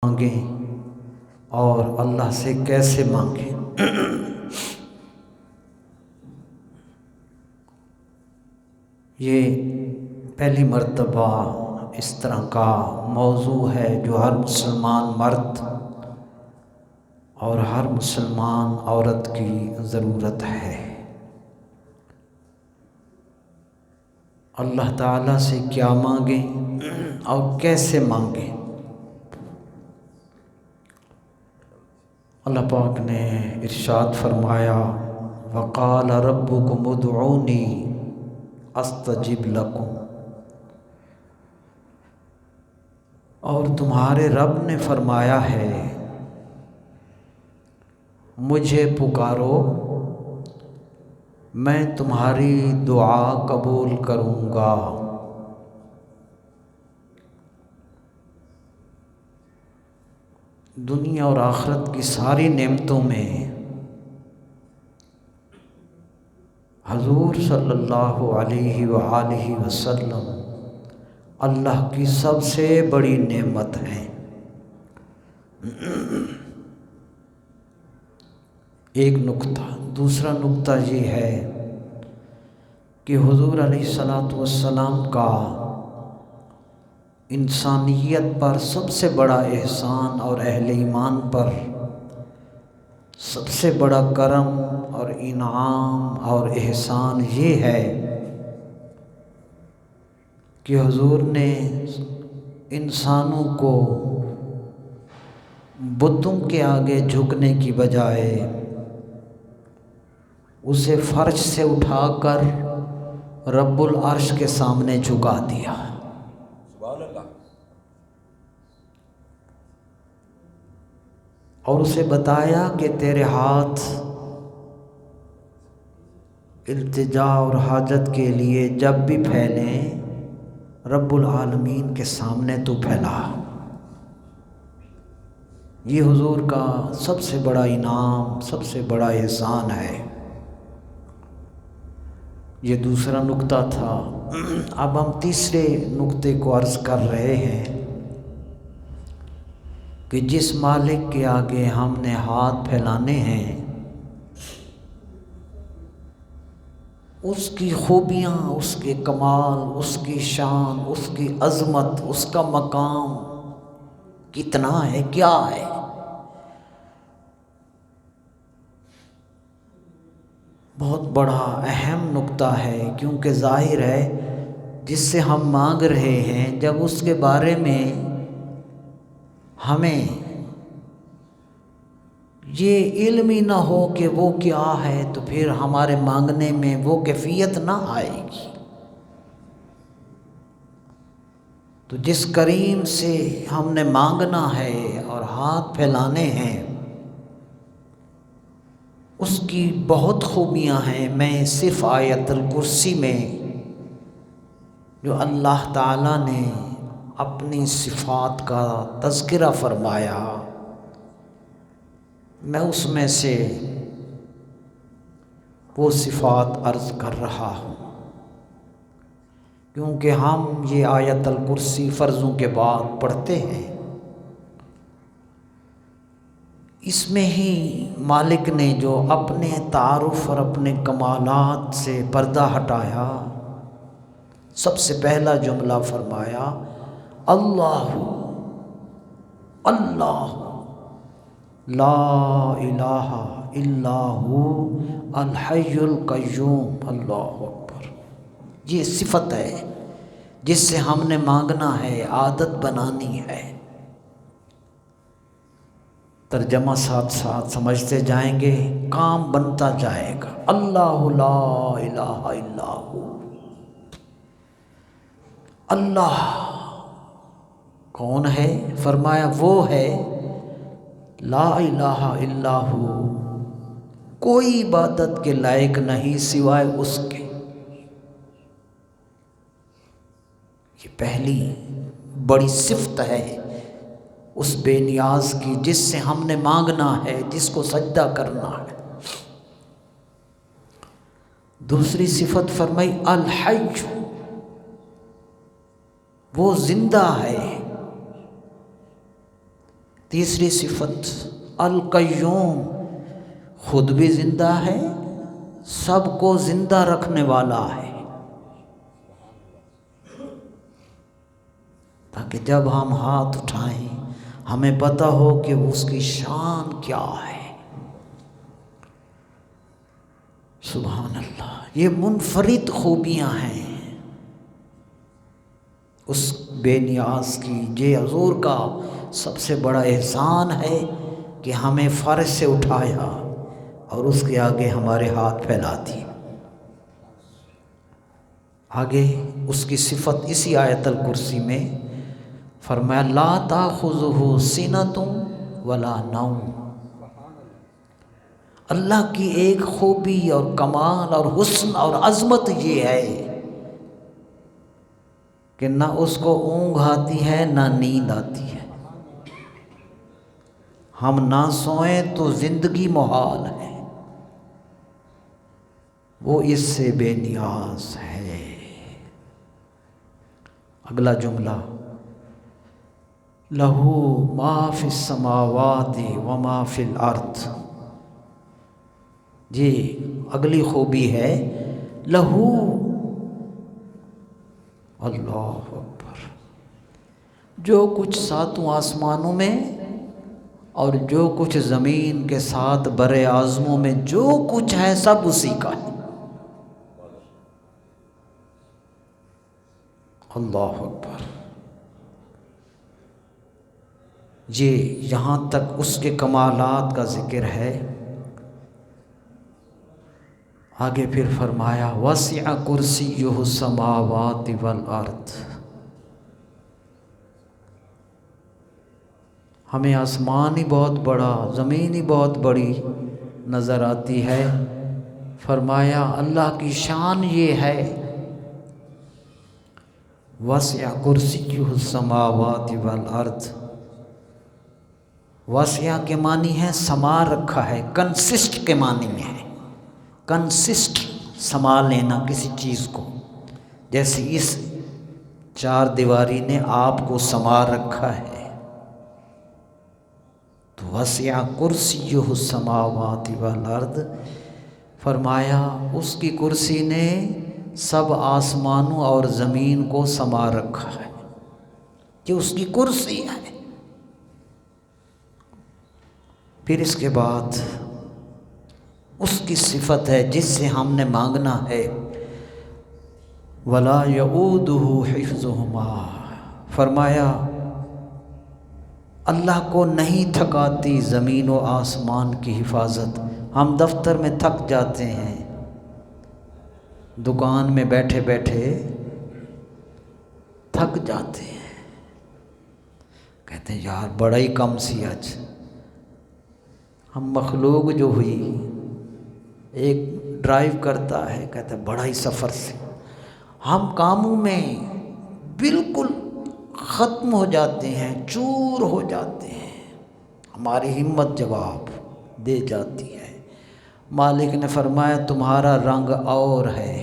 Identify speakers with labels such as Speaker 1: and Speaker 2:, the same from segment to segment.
Speaker 1: مانگیں اور اللہ سے کیسے مانگیں۔ یہ پہلی مرتبہ اس طرح کا موضوع ہے جو ہر مسلمان مرد اور ہر مسلمان عورت کی ضرورت ہے۔ اللہ تعالیٰ سے کیا مانگیں اور کیسے مانگیں۔ اللہ پاک نے ارشاد فرمایا وقال ربکم ادعونی استجب لکم، اور تمہارے رب نے فرمایا ہے مجھے پکارو میں تمہاری دعا قبول کروں گا۔ دنیا اور آخرت کی ساری نعمتوں میں حضور صلی اللہ علیہ وآلہ وسلم اللہ کی سب سے بڑی نعمت ہے۔ ایک نقطہ۔ دوسرا نقطہ یہ ہے کہ حضور علیہ الصلوۃ والسلام کا انسانیت پر سب سے بڑا احسان اور اہل ایمان پر سب سے بڑا کرم اور انعام اور احسان یہ ہے کہ حضور نے انسانوں کو بتوں کے آگے جھکنے کی بجائے اسے فرش سے اٹھا کر رب العرش کے سامنے جھکا دیا۔
Speaker 2: سبحان اللہ۔
Speaker 1: اور اسے بتایا کہ تیرے ہاتھ التجا اور حاجت کے لیے جب بھی پھیلیں رب العالمین کے سامنے تو پھیلا۔ یہ حضور کا سب سے بڑا انعام، سب سے بڑا احسان ہے۔ یہ دوسرا نقطہ تھا۔ اب ہم تیسرے نقطے کو عرض کر رہے ہیں کہ جس مالک کے آگے ہم نے ہاتھ پھیلانے ہیں اس کی خوبیاں، اس کے کمال، اس کی شان، اس کی عظمت، اس کا مقام کتنا ہے، کیا ہے۔ بہت بڑا اہم نقطہ ہے، کیونکہ ظاہر ہے جس سے ہم مانگ رہے ہیں جب اس کے بارے میں ہمیں یہ علم ہی نہ ہو کہ وہ کیا ہے تو پھر ہمارے مانگنے میں وہ کیفیت نہ آئے گی۔ تو جس کریم سے ہم نے مانگنا ہے اور ہاتھ پھیلانے ہیں اس کی بہت خوبیاں ہیں۔ میں صرف آیت الکرسی میں جو اللہ تعالیٰ نے اپنی صفات کا تذکرہ فرمایا میں اس میں سے وہ صفات عرض کر رہا ہوں، کیونکہ ہم یہ آیت الکرسی فرضوں کے بعد پڑھتے ہیں۔ اس میں ہی مالک نے جو اپنے تعارف اور اپنے کمالات سے پردہ ہٹایا، سب سے پہلا جملہ فرمایا اللہ اللہ لا الہ الا ہو الحی القیوم۔ اللہ اکبر۔ یہ صفت ہے جس سے ہم نے مانگنا ہے، عادت بنانی ہے۔ ترجمہ ساتھ ساتھ سمجھتے جائیں گے، کام بنتا جائے گا۔ اللہ لا الہ الا ہو۔ اللہ کون ہے؟ فرمایا وہ ہے لا الہ الا ہو، کوئی عبادت کے لائق نہیں سوائے اس کے۔ یہ پہلی بڑی صفت ہے اس بے نیاز کی جس سے ہم نے مانگنا ہے، جس کو سجدہ کرنا ہے۔ دوسری صفت فرمائی الحی، وہ زندہ ہے، تیسری صفت القیوم، خود بھی زندہ ہے، سب کو زندہ رکھنے والا ہے، تاکہ جب ہم ہاتھ اٹھائیں ہمیں پتہ ہو کہ اس کی شان کیا ہے۔ سبحان اللہ، یہ منفرد خوبیاں ہیں اس بے نیاز کی۔ یہ حضور کا سب سے بڑا احسان ہے کہ ہمیں فرش سے اٹھایا اور اس کے آگے ہمارے ہاتھ پھیلا دیے۔ آگے اس کی صفت اسی آیت الکرسی میں فرمایا لا تاخذہ سنۃ ولا نوم۔ اللہ کی ایک خوبی اور کمال اور حسن اور عظمت یہ ہے کہ نہ اس کو اونگ آتی ہے نہ نیند آتی ہے۔ ہم نہ سوئیں تو زندگی محال ہے، وہ اس سے بے نیاز ہے۔ اگلا جملہ لہو ما فی السماوات وما فی الارض، جی اگلی خوبی ہے لہو، اللہ اکبر، جو کچھ ساتوں آسمانوں میں اور جو کچھ زمین کے ساتھ بر اعظموں میں جو کچھ ہے سب اسی کا ہے۔ اللہ اکبر، یہ یہاں تک اس کے کمالات کا ذکر ہے۔ آگے پھر فرمایا وسع کرسیہ السماوات والارض، ہمیں آسمان ہی بہت بڑا، زمین ہی بہت بڑی نظر آتی ہے، فرمایا اللہ کی شان یہ ہے وسع کرسیہ السماوات والارض۔ وسع کے معنی ہے سما رکھا ہے، کنسسٹ کے معنی میں ہے، کنسسٹ سما لینا کسی چیز کو، جیسے اس چار دیواری نے آپ کو سما رکھا ہے۔ تو وسع کرسیہ السماوات والارض، فرمایا اس کی کرسی نے سب آسمانوں اور زمین کو سما رکھا ہے، کہ اس کی کرسی ہے۔ پھر اس کے بعد اس کی صفت ہے جس سے ہم نے مانگنا ہے وَلَا يَئُودُهُ حِفْظُهُمَا، فرمایا اللہ کو نہیں تھکاتی زمین و آسمان کی حفاظت۔ ہم دفتر میں تھک جاتے ہیں، دکان میں بیٹھے بیٹھے تھک جاتے ہیں، کہتے ہیں یار بڑا ہی کم سی آج۔ ہم مخلوق جو ہوئی، ایک ڈرائیو کرتا ہے کہتا ہے بڑا ہی سفر سے، ہم کاموں میں بالکل ختم ہو جاتے ہیں، چور ہو جاتے ہیں، ہماری ہمت جواب دے جاتی ہے۔ مالک نے فرمایا تمہارا رنگ اور ہے،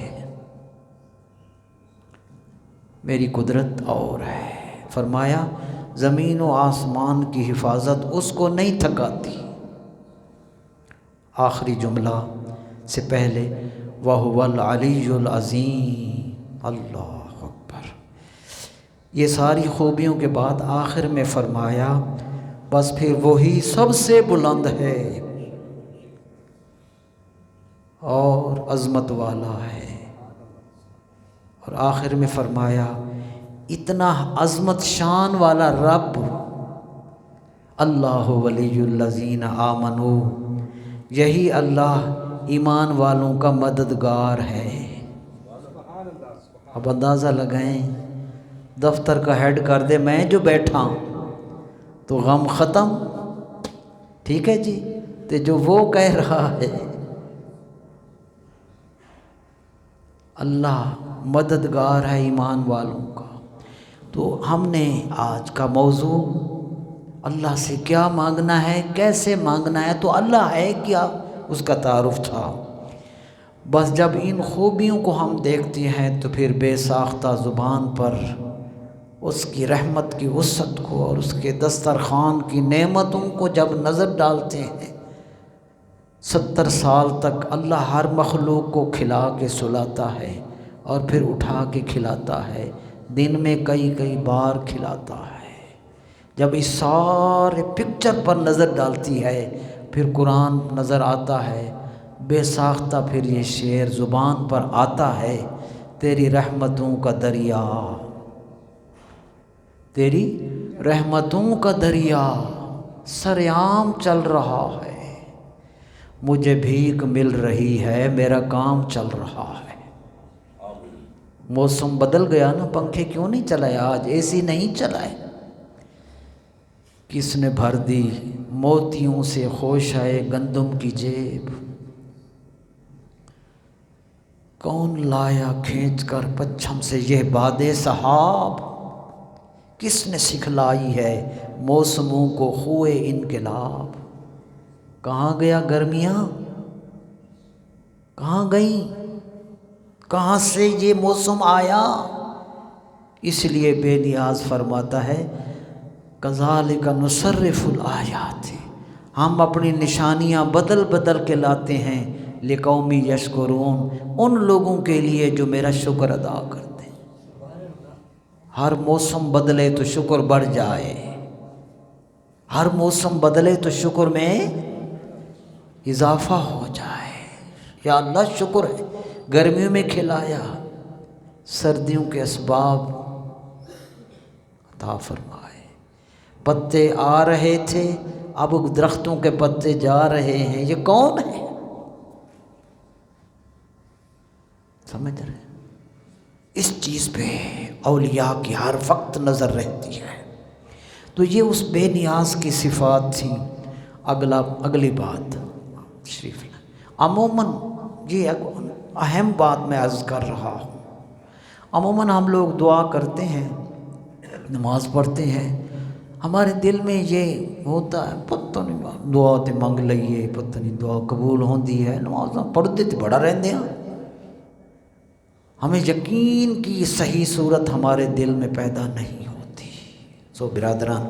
Speaker 1: میری قدرت اور ہے۔ فرمایا زمین و آسمان کی حفاظت اس کو نہیں تھکاتی۔ آخری جملہ سے پہلے وَهُوَ الْعَلِيُّ الْعَظِيمُ، اللہ اکبر۔ یہ ساری خوبیوں کے بعد آخر میں فرمایا بس پھر وہی سب سے بلند ہے اور عظمت والا ہے، اور آخر میں فرمایا اتنا عظمت شان والا رب اللہ ولی الذین آمنوا، یہی اللہ ایمان والوں کا مددگار ہے۔ اب اندازہ لگائیں، دفتر کا ہیڈ کر دے میں جو بیٹھا تو غم ختم، ٹھیک ہے جی، تو جو وہ کہہ رہا ہے اللہ مددگار ہے ایمان والوں کا۔ تو ہم نے آج کا موضوع اللہ سے کیا مانگنا ہے، کیسے مانگنا ہے، تو اللہ ہے کیا اس کا تعارف تھا۔ بس جب ان خوبیوں کو ہم دیکھتے ہیں تو پھر بے ساختہ زبان پر اس کی رحمت کی وسعت کو اور اس کے دسترخوان کی نعمتوں کو جب نظر ڈالتے ہیں، 70 سال تک اللہ ہر مخلوق کو کھلا کے سلاتا ہے اور پھر اٹھا کے کھلاتا ہے، دن میں کئی کئی بار کھلاتا ہے۔ جب اس سارے پکچر پر نظر ڈالتی ہے، پھر قرآن نظر آتا ہے بے ساختہ، پھر یہ شعر زبان پر آتا ہے، تیری رحمتوں کا دریا، تیری رحمتوں کا دریا سرعام چل رہا ہے، مجھے بھیک مل رہی ہے، میرا کام چل رہا ہے۔ موسم بدل گیا نا، پنکھے کیوں نہیں چلائے آج، اے سی نہیں چلائے؟ کس نے بھر دی موتیوں سے خوشائے گندم کی جیب، کون لایا کھینچ کر پچھم سے یہ باد سحاب، کس نے سکھلائی ہے موسموں کو خوئے انقلاب، کہاں گیا گرمیاں، کہاں گئیں، کہاں سے یہ موسم آیا؟ اس لیے بے نیاز فرماتا ہے کذالک نصرف الآیات، ہم اپنی نشانیاں بدل بدل کے لاتے ہیں، لقوم یشکرون، ان لوگوں کے لیے جو میرا شکر ادا کرتے ہیں۔ ہر موسم بدلے تو شکر بڑھ جائے، ہر موسم بدلے تو شکر میں اضافہ ہو جائے۔ یا اللہ شکر ہے، گرمیوں میں کھلایا، سردیوں کے اسباب عطا فرمائے، پتے آ رہے تھے اب درختوں کے پتے جا رہے ہیں، یہ کون ہے؟ سمجھ رہے ہیں؟ اس چیز پہ اولیاء کی ہر وقت نظر رہتی ہے۔ تو یہ اس بے نیاز کی صفات تھی۔ اگلی بات شریف عموماً یہ اہم بات میں عرض کر رہا ہوں، عموماً ہم لوگ دعا کرتے ہیں، نماز پڑھتے ہیں، ہمارے دل میں یہ ہوتا ہے پتہ نہیں دعا تے منگ لئیے، پتہ نہیں دعا قبول ہوندی ہے، نماز پڑھتے تے بڑا رہندے ہیں، ہمیں یقین کی صحیح صورت ہمارے دل میں پیدا نہیں ہوتی۔ سو برادران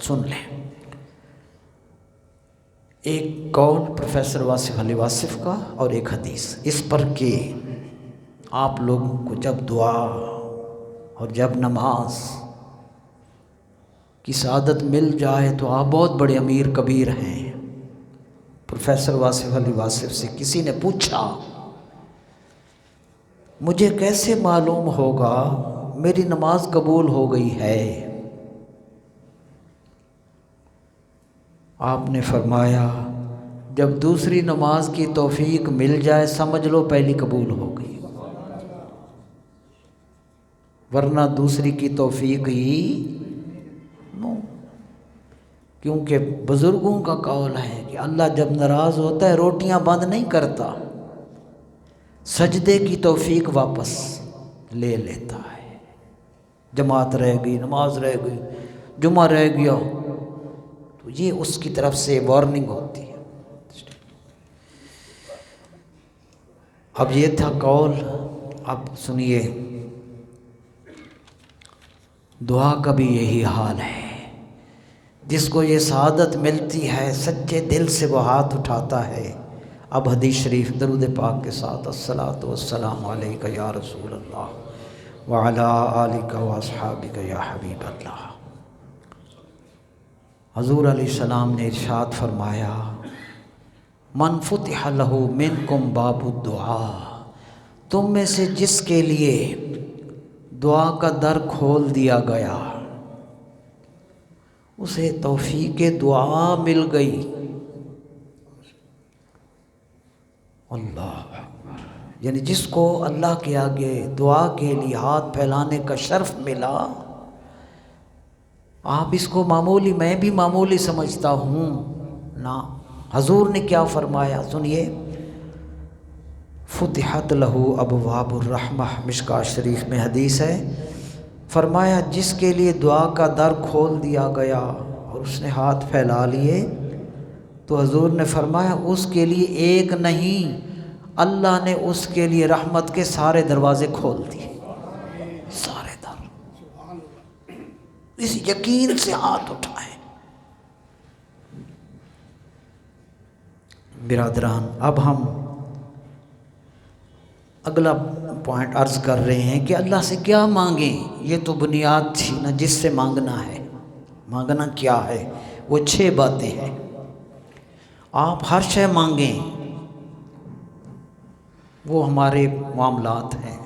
Speaker 1: سن لیں، ایک قول پروفیسر واصف علی واصف کا اور ایک حدیث اس پر کہ آپ لوگوں کو جب دعا اور جب نماز کی سعادت مل جائے تو آپ بہت بڑے امیر کبیر ہیں۔ پروفیسر واصف علی واصف سے کسی نے پوچھا مجھے کیسے معلوم ہوگا میری نماز قبول ہو گئی ہے؟ آپ نے فرمایا جب دوسری نماز کی توفیق مل جائے سمجھ لو پہلی قبول ہو گئی، ورنہ دوسری کی توفیق ہی نو۔ کیونکہ بزرگوں کا قول ہے کہ اللہ جب ناراض ہوتا ہے روٹیاں بند نہیں کرتا، سجدے کی توفیق واپس لے لیتا ہے۔ جماعت رہ گئی، نماز رہ گئی، جمعہ رہ گیا، تو یہ اس کی طرف سے وارننگ ہوتی ہے۔ اب یہ تھا قول، اب سنیے دعا کا بھی یہی حال ہے۔ جس کو یہ سعادت ملتی ہے سچے دل سے وہ ہاتھ اٹھاتا ہے۔ اب حدیث شریف درود پاک کے ساتھ الصلاۃ والسلام علیک یا رسول اللہ وعلی آلک واصحابک یا حبیب اللہ۔ حضور علیہ السلام نے ارشاد فرمایا من فتح لہ منکم باب الدعاء، تم میں سے جس کے لیے دعا کا در کھول دیا گیا اسے توفیق دعا مل گئی۔ اللہ اکبر، یعنی جس کو اللہ کے آگے دعا کے لیے ہاتھ پھیلانے کا شرف ملا، آپ اس کو معمولی، میں بھی معمولی سمجھتا ہوں نا، حضور نے کیا فرمایا سنیے، فتحت لہ ابواب الرحمہ، مشکوٰۃ شریف میں حدیث ہے، فرمایا جس کے لیے دعا کا در کھول دیا گیا اور اس نے ہاتھ پھیلا لیے تو حضور نے فرمایا اس کے لیے ایک نہیں، اللہ نے اس کے لیے رحمت کے سارے دروازے کھول دیے، سارے در۔ اس یقین سے ہاتھ اٹھائیں۔ برادران، اب ہم اگلا پوائنٹ عرض کر رہے ہیں کہ اللہ سے کیا مانگیں۔ یہ تو بنیاد تھی نا جس سے مانگنا ہے۔ مانگنا کیا ہے؟ وہ 6 باتیں ہیں۔ آپ ہر شے مانگیں، وہ ہمارے معاملات ہیں۔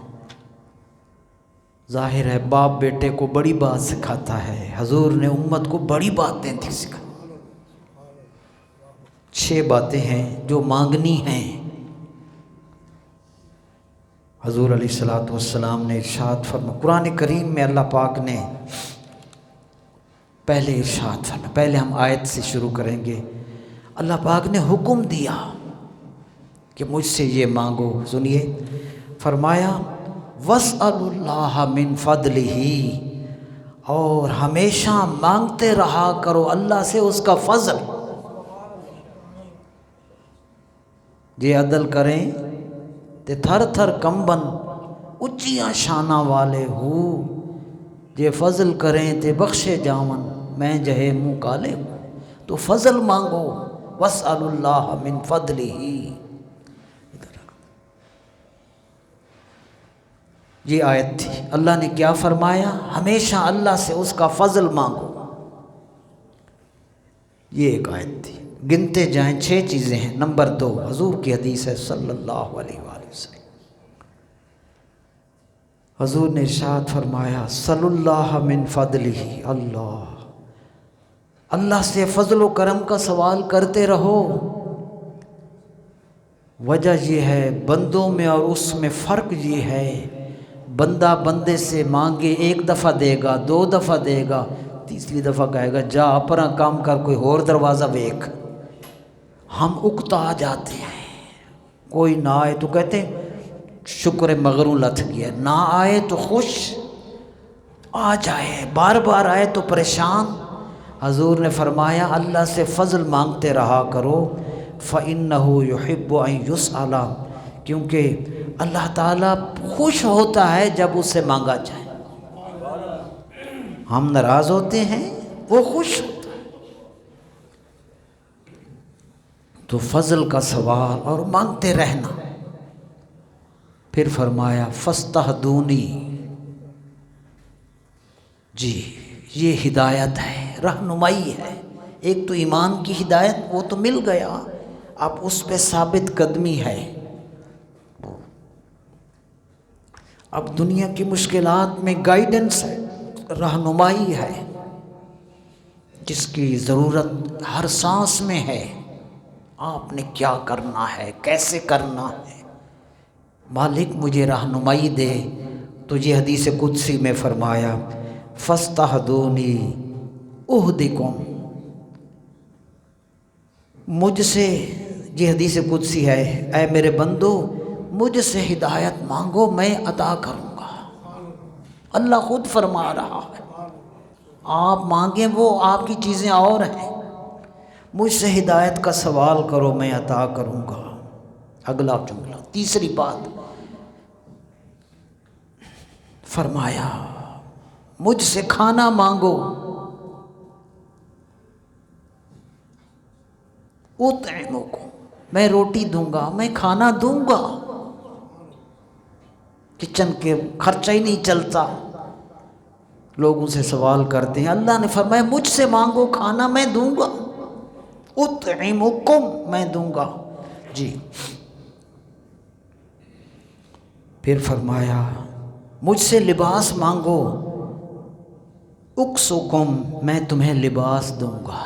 Speaker 1: ظاہر ہے باپ بیٹے کو بڑی بات سکھاتا ہے، حضور نے امت کو بڑی باتیں تھی سکھائی۔ 6 باتیں ہیں جو مانگنی ہیں۔ حضور علیہ الصلوۃ والسلام نے ارشاد فرمایا، قرآن کریم میں اللہ پاک نے پہلے ارشاد فرمایا، پہلے ہم آیت سے شروع کریں گے۔ اللہ پاک نے حکم دیا کہ مجھ سے یہ مانگو۔ سنیے، فرمایا وَاسْأَلُوا اللَّهَ مِن فَضْلِهِ، اور ہمیشہ مانگتے رہا کرو اللہ سے اس کا فضل۔ جے عدل کریں تے تھر تھر کمبن اچیاں شانہ والے ہو، جے فضل کریں تے بخشے جاون میں جہے منہ کالے ہوں۔ تو فضل مانگو، وَاسْأَلُوا اللَّهَ مِن فَضْلِهِ۔ یہ آیت تھی۔ اللہ نے کیا فرمایا؟ ہمیشہ اللہ سے اس کا فضل مانگو۔ یہ ایک آیت تھی۔ گنتے جائیں 6 چیزیں ہیں۔ نمبر 2 حضور کی حدیث ہے صلی اللہ علیہ وآلہ وسلم۔ حضور نے ارشاد فرمایا صلی اللہ من فضلہ، اللہ سے فضل و کرم کا سوال کرتے رہو۔ وجہ یہ ہے، بندوں میں اور اس میں فرق یہ ہے، بندہ بندے سے مانگے 1 دفعہ دے گا، 2 دفعہ دے گا، تیسری دفعہ کہے گا جا اپنا کام کر، کوئی اور دروازہ دیکھ۔ ہم اکتا جاتے ہیں، کوئی نہ آئے تو کہتے ہیں شکر مغروں لتھ گیا، نہ آئے تو خوش، آ جائے بار بار آئے تو پریشان۔ حضور نے فرمایا اللہ سے فضل مانگتے رہا کرو، فَإِنَّهُ يُحِبُّ أَن يُسْأَلَ، کیونکہ اللہ تعالیٰ خوش ہوتا ہے جب اس سے مانگا جائے۔ ہم ناراض ہوتے ہیں، وہ خوش ہوتا ہے۔ تو فضل کا سوال اور مانگتے رہنا۔ پھر فرمایا فاستہدونی، جی یہ ہدایت ہے، رہنمائی ہے۔ ایک تو ایمان کی ہدایت، وہ تو مل گیا، اب اس پہ ثابت قدمی ہے۔ اب دنیا کی مشکلات میں گائیڈنس ہے، رہنمائی ہے، جس کی ضرورت ہر سانس میں ہے۔ آپ نے کیا کرنا ہے، کیسے کرنا ہے، مالک مجھے رہنمائی دے۔ تو یہ حدیث قدسی میں فرمایا فاستہدونی اہدکم، مجھ سے، یہ حدیث قدسی ہے، اے میرے بندو مجھ سے ہدایت مانگو میں عطا کروں گا۔ اللہ خود فرما رہا ہے، آپ مانگیں وہ آپ کی چیزیں اور ہیں، مجھ سے ہدایت کا سوال کرو میں عطا کروں گا۔ اگلا جملہ، تیسری بات فرمایا مجھ سے کھانا مانگو، اطعمکم، میں روٹی دوں گا، میں کھانا دوں گا۔ کچن کے خرچہ ہی نہیں چلتا، لوگوں سے سوال کرتے ہیں، اللہ نے فرمایا مجھ سے مانگو کھانا میں دوں گا، اطعمکم میں دوں گا۔ جی پھر فرمایا مجھ سے لباس مانگو، اکسوکم میں تمہیں لباس دوں گا،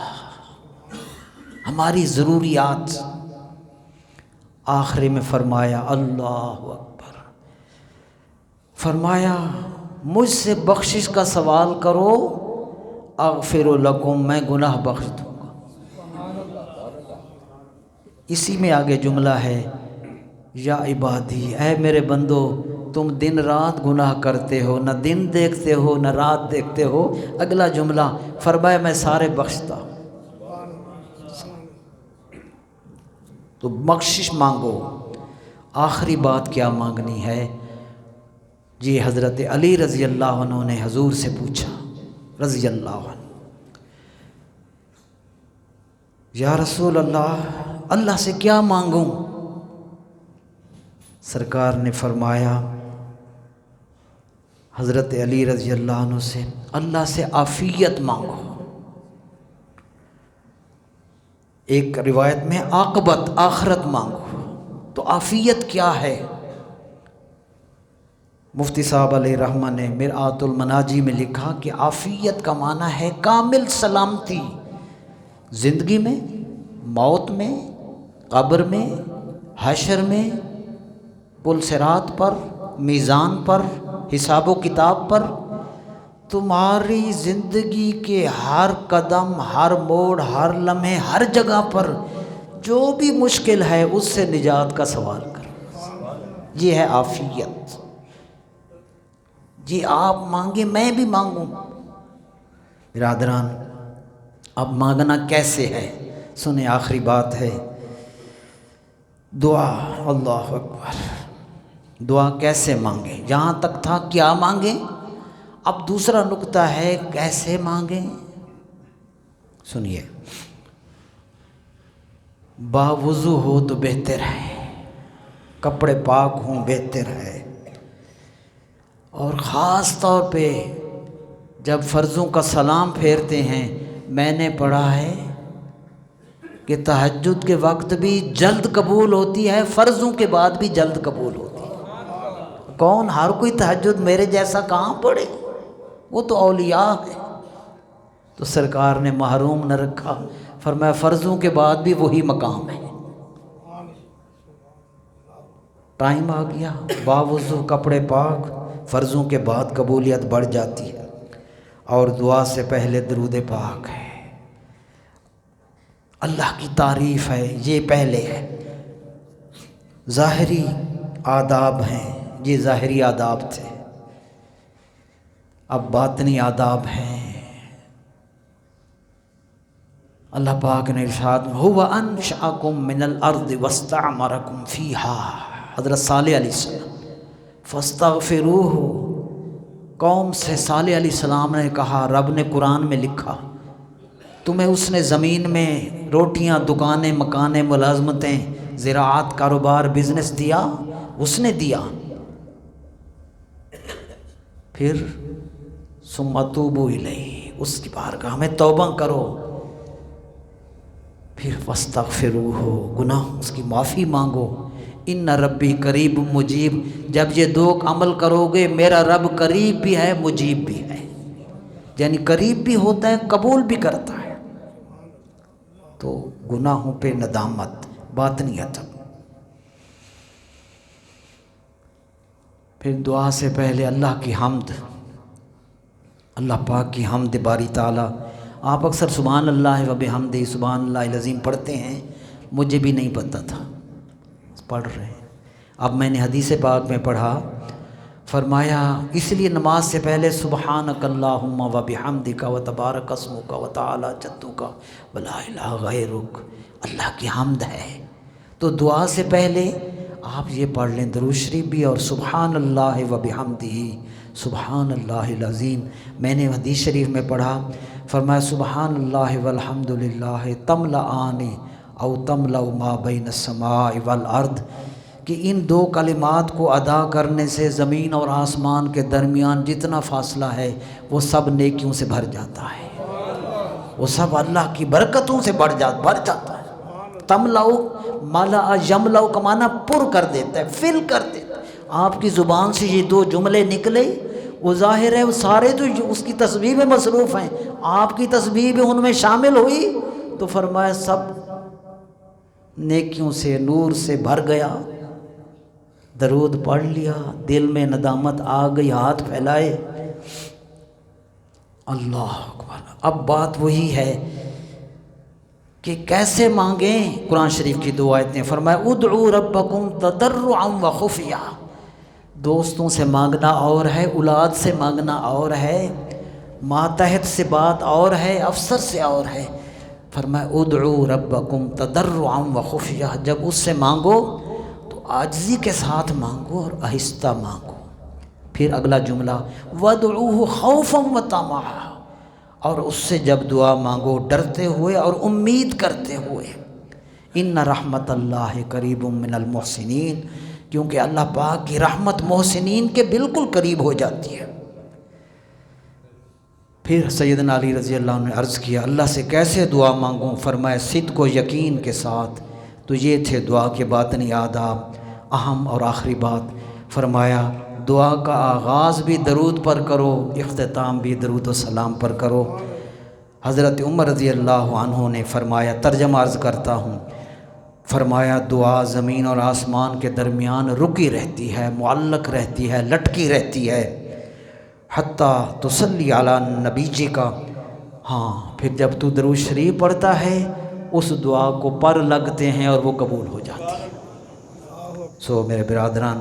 Speaker 1: ہماری ضروریات۔ آخری میں فرمایا اللہ اکبر، فرمایا مجھ سے بخشش کا سوال کرو، اغفر لکم میں گناہ بخش دوں گا۔ اسی میں آگے جملہ ہے یا عبادی، اے میرے بندو تم دن رات گناہ کرتے ہو، نہ دن دیکھتے ہو نہ رات دیکھتے ہو۔ اگلا جملہ فرمایا میں سارے بخشتا ہوں۔ تو بخشش مانگو۔ آخری بات کیا مانگنی ہے؟ جی حضرت علی رضی اللہ عنہ نے حضور سے پوچھا، رضی اللہ عنہ، یا رسول اللہ، اللہ سے کیا مانگوں؟ سرکار نے فرمایا حضرت علی رضی اللہ عنہ سے، اللہ سے عافیت مانگو۔ ایک روایت میں عاقبت، آخرت مانگو۔ تو عافیت کیا ہے؟ مفتی صاحب علیہ رحمہ نے مرآت المناجی میں لکھا کہ عافیت کا معنی ہے کامل سلامتی، زندگی میں، موت میں، قبر میں، حشر میں، پل صراط پر، میزان پر، حساب و کتاب پر، تمہاری زندگی کے ہر قدم، ہر موڑ، ہر لمحے، ہر جگہ پر جو بھی مشکل ہے اس سے نجات کا سوال کرو۔ یہ ہے عافیت۔ جی آپ مانگیں، میں بھی مانگوں۔ برادران، اب مانگنا کیسے ہے؟ سنیں، آخری بات ہے دعا۔ اللہ اکبر۔ دعا کیسے مانگیں؟ یہاں تک تھا کیا مانگیں، اب دوسرا نقطہ ہے کیسے مانگیں۔ سنیے، باوضو ہو تو بہتر ہے، کپڑے پاک ہوں بہتر ہے، اور خاص طور پہ جب فرضوں کا سلام پھیرتے ہیں، میں نے پڑھا ہے کہ تہجد کے وقت بھی جلد قبول ہوتی ہے، فرضوں کے بعد بھی جلد قبول ہوتی ہے۔ کون؟ ہر کوئی تہجد میرے جیسا کہاں پڑھے، وہ تو اولیاء ہے۔ تو سرکار نے محروم نہ رکھا، فرمایا فرضوں کے بعد بھی وہی مقام ہے۔ ٹائم آ گیا، باوضو کپڑے پاک، فرضوں کے بعد قبولیت بڑھ جاتی ہے، اور دعا سے پہلے درود پاک ہے، اللہ کی تعریف ہے، یہ پہلے ہے۔ ظاہری آداب ہیں، یہ ظاہری آداب تھے، اب باطنی آداب ہیں۔ اللہ پاک نے ارشاد هو انشأکم من الارض واستعمرکم فیہا، حضرت صالح علیہ السلام، فاستغفروہ، قوم سے صالح علیہ السلام نے کہا، رب نے قرآن میں لکھا تمہیں اس نے زمین میں روٹیاں، دکانیں، مکانیں، ملازمتیں، زراعت، کاروبار، بزنس دیا، اس نے دیا، پھر ثم توبوا الیہ، اس کی بارگاہ میں توبہ کرو، پھر واستغفروہ، گناہ اس کی معافی مانگو، ان ربی قریب مجیب، جب یہ دو عمل کرو گے میرا رب قریب بھی ہے مجیب بھی ہے، یعنی قریب بھی ہوتا ہے قبول بھی کرتا ہے۔ تو گناہوں پہ ندامت، باطنیت۔ پھر دعا سے پہلے اللہ کی حمد، اللہ پاک کی حمد باری تعالیٰ۔ آپ اکثر سبحان اللہ و بحمدہ، سبحان اللہ العظیم پڑھتے ہیں، مجھے بھی نہیں پتہ تھا، پڑھ رہے ہیں۔ اب میں نے حدیث پاک میں پڑھا، فرمایا اس لیے نماز سے پہلے سبحانک اللہم و بحمدک و تبارک اسمک و تعالی جدک و لا الہ غیرک، اللہ کی حمد ہے۔ تو دعا سے پہلے آپ یہ پڑھ لیں درود شریف بھی، اور سبحان اللہ و بحمدہ سبحان اللہ العظیم۔ میں نے حدیث شریف میں پڑھا، فرمایا سبحان اللہ والحمد للہ تملأان او تملأ ما بین السماء والارض، کہ ان دو کلمات کو ادا کرنے سے زمین اور آسمان کے درمیان جتنا فاصلہ ہے وہ سب نیکیوں سے بھر جاتا ہے، وہ سب اللہ کی برکتوں سے بھر جاتا ہے۔ تملأ، ملأ، یملأ کا معنی پر کر دیتا ہے، فل کر دیتا ہے۔ آپ کی زبان سے یہ دو جملے نکلے، وہ ظاہر ہے وہ سارے تو اس کی تسبیح میں مصروف ہیں، آپ کی تسبیح بھی ان میں شامل ہوئی، تو فرمایا سب نیکیوں سے، نور سے بھر گیا۔ درود پڑھ لیا، دل میں ندامت آ گئی، ہاتھ پھیلائے، اللہ اکبر۔ اب بات وہی ہے کہ کیسے مانگیں۔ قرآن شریف کی دو آیتیں، فرمایا ادعوا ربکم تضرعا وخفیا، دوستوں سے مانگنا اور ہے، اولاد سے مانگنا اور ہے، ماتحت سے بات اور ہے، افسر سے اور ہے۔ فرمایا ادعوا ربکم تضرعا وخفیا، جب اس سے مانگو تو عاجزی کے ساتھ مانگو اور آہستہ مانگو۔ پھر اگلا جملہ وَادْعُوهُ خَوْفًا وَطَمَعًا، اور اس سے جب دعا مانگو ڈرتے ہوئے اور امید کرتے ہوئے۔ ان رحمت اللہ قریب من المحسنین، کیونکہ اللہ پاک کی رحمت محسنین کے بالکل قریب ہو جاتی ہے۔ پھر سیدنا علی رضی اللہ عنہ نے عرض کیا اللہ سے کیسے دعا مانگوں؟ فرمایا صدق و یقین کے ساتھ۔ تو یہ تھے دعا کے باطنی آداب۔ اہم اور آخری بات فرمایا دعا کا آغاز بھی درود پر کرو، اختتام بھی درود و سلام پر کرو۔ حضرت عمر رضی اللہ عنہ نے فرمایا، ترجمہ عرض کرتا ہوں، فرمایا دعا زمین اور آسمان کے درمیان رکی رہتی ہے، معلق رہتی ہے، لٹکی رہتی ہے، حتیٰ تصلی علی نبی جی کا۔ ہاں پھر جب تو درود شریف پڑھتا ہے اس دعا کو پر لگتے ہیں اور وہ قبول ہو جاتی ہے۔ سو میرے برادران،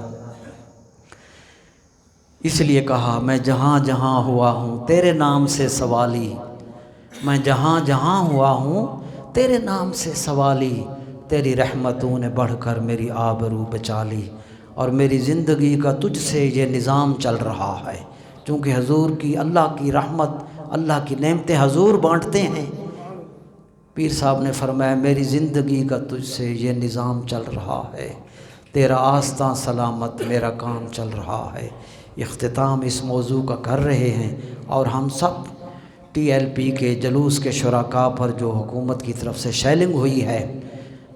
Speaker 1: اس لیے کہا میں جہاں جہاں ہوا ہوں تیرے نام سے سوالی، میں جہاں جہاں ہوا ہوں تیرے نام سے سوالی، تیری رحمتوں نے بڑھ کر میری آبرو بچا لی، اور میری زندگی کا تجھ سے یہ نظام چل رہا ہے۔ چونکہ حضور کی اللہ کی رحمت، اللہ کی نعمتیں حضور بانٹتے ہیں۔ پیر صاحب نے فرمایا میری زندگی کا تجھ سے یہ نظام چل رہا ہے، تیرا آستاں سلامت میرا کام چل رہا ہے۔ اختتام اس موضوع کا کر رہے ہیں، اور ہم سب ٹی ایل پی کے جلوس کے شرکاء پر جو حکومت کی طرف سے شیلنگ ہوئی ہے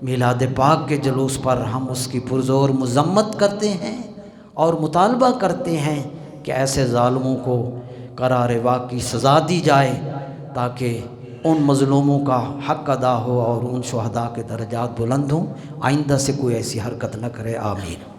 Speaker 1: میلاد پاک کے جلوس پر، ہم اس کی پرزور مذمت کرتے ہیں اور مطالبہ کرتے ہیں کہ ایسے ظالموں کو قرار واقعی سزا دی جائے تاکہ ان مظلوموں کا حق ادا ہو اور ان شہداء کے درجات بلند ہوں۔ آئندہ سے کوئی ایسی حرکت نہ کرے، آمین۔